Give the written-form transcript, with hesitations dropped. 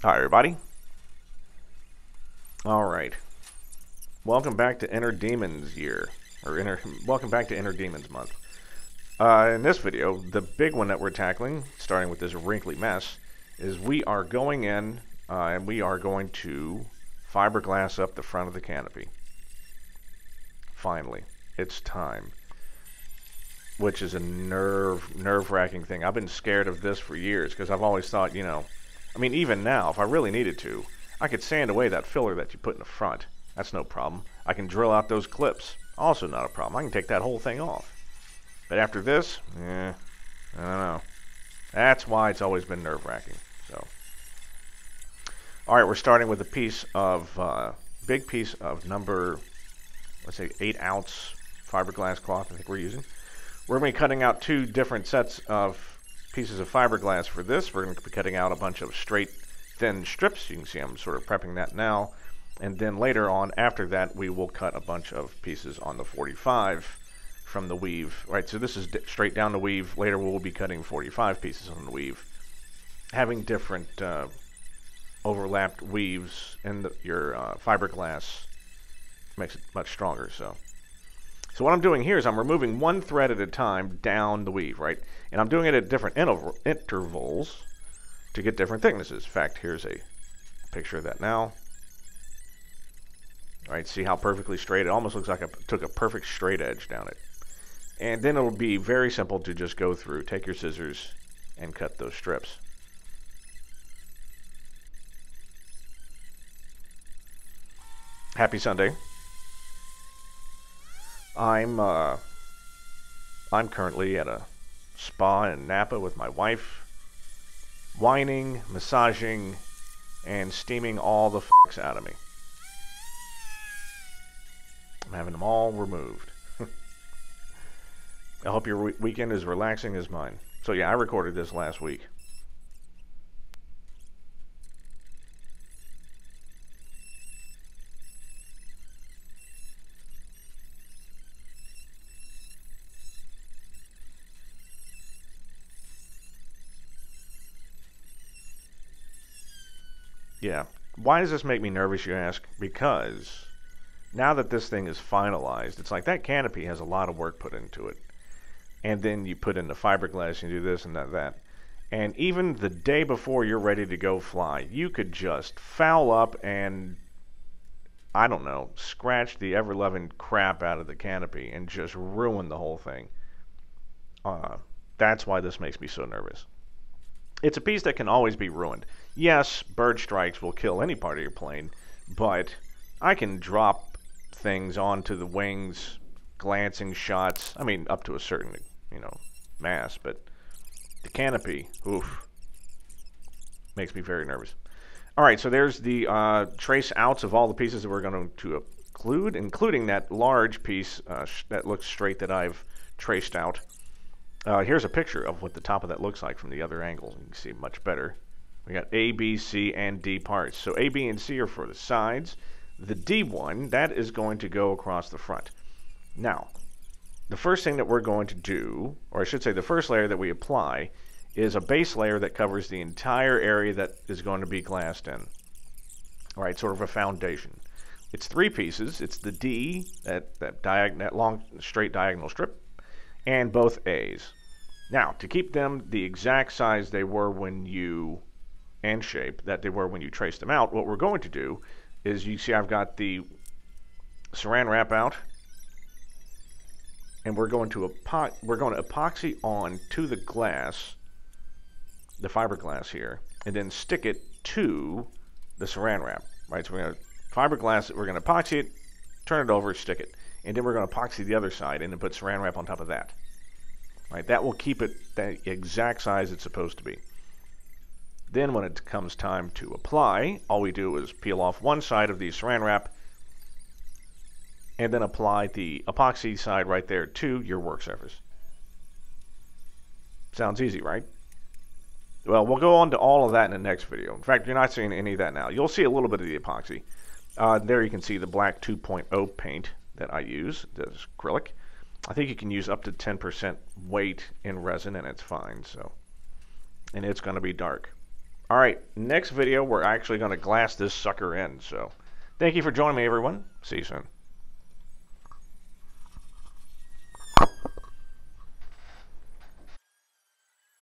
Hi, everybody. All right. Welcome back to Inner Demons year, or welcome back to Inner Demons month. In this video, the big one that we're tackling, starting with this wrinkly mess, is we are going in and we are going to fiberglass up the front of the canopy. Finally, it's time. Which is a nerve-wracking thing. I've been scared of this for years because I've always thought, I mean, even now, if I really needed to, I could sand away that filler that you put in the front. That's no problem. I can drill out those clips. Also not a problem. I can take that whole thing off. But after this, I don't know. That's why it's always been nerve-wracking. So, all right, we're starting with a piece of, big piece of number, let's say 8-ounce fiberglass cloth I think we're using. We're going to be cutting out two different sets of pieces of fiberglass for this. We're going to be cutting out a bunch of straight, thin strips. You can see I'm sort of prepping that now. And then later on, after that, we will cut a bunch of pieces on the 45 from the weave. Right, so this is straight down the weave. Later, we'll be cutting 45 pieces on the weave. Having different overlapped weaves in your fiberglass makes it much stronger. So what I'm doing here is I'm removing one thread at a time down the weave, right? And I'm doing it at different intervals to get different thicknesses. In fact, here's a picture of that now. All right, see how perfectly straight? It almost looks like I took a perfect straight edge down it. And then it'll be very simple to just go through, take your scissors, and cut those strips. Happy Sunday. I'm currently at a spa in Napa with my wife, whining, massaging, and steaming all the f***s out of me. I'm having them all removed. I hope your weekend is relaxing as mine. So yeah, I recorded this last week. Yeah. Why does this make me nervous, you ask? Because now that this thing is finalized, it's like that canopy has a lot of work put into it. And then you put in the fiberglass, and you do this and that. And even the day before you're ready to go fly, you could just foul up and, I don't know, scratch the ever-loving crap out of the canopy and just ruin the whole thing. That's why this makes me so nervous. It's a piece that can always be ruined. Yes, bird strikes will kill any part of your plane, but I can drop things onto the wings, glancing shots. I mean, up to a certain, mass, but the canopy, oof, makes me very nervous. All right, so there's the trace outs of all the pieces that we're going to include, including that large piece that looks straight that I've traced out. Here's a picture of what the top of that looks like from the other angle. You can see much better. We got A, B, C, and D parts. So A, B, and C are for the sides. The D one, that is going to go across the front. Now, the first thing that we're going to do, or I should say the first layer that we apply, is a base layer that covers the entire area that is going to be glassed in. All right, sort of a foundation. It's three pieces. It's the D, that long, straight diagonal strip, and both A's. Now, to keep them the exact size they were and shape that they were when you traced them out, what we're going to do is, you see I've got the saran wrap out, and we're going to epoxy on to the glass, the fiberglass here, and then stick it to the saran wrap. Right, so we're going to fiberglass it, we're going to epoxy it, turn it over, stick it. And then we're going to epoxy the other side and then put saran wrap on top of that. Right, that will keep it the exact size it's supposed to be. Then when it comes time to apply, all we do is peel off one side of the saran wrap and then apply the epoxy side right there to your work surface. Sounds easy, right? Well, we'll go on to all of that in the next video. In fact, you're not seeing any of that now. You'll see a little bit of the epoxy. There you can see the black 2.0 paint that I use, this acrylic. I think you can use up to 10% weight in resin and it's fine. So, and it's going to be dark. All right, next video, we're actually going to glass this sucker in. So thank you for joining me, everyone. See you soon.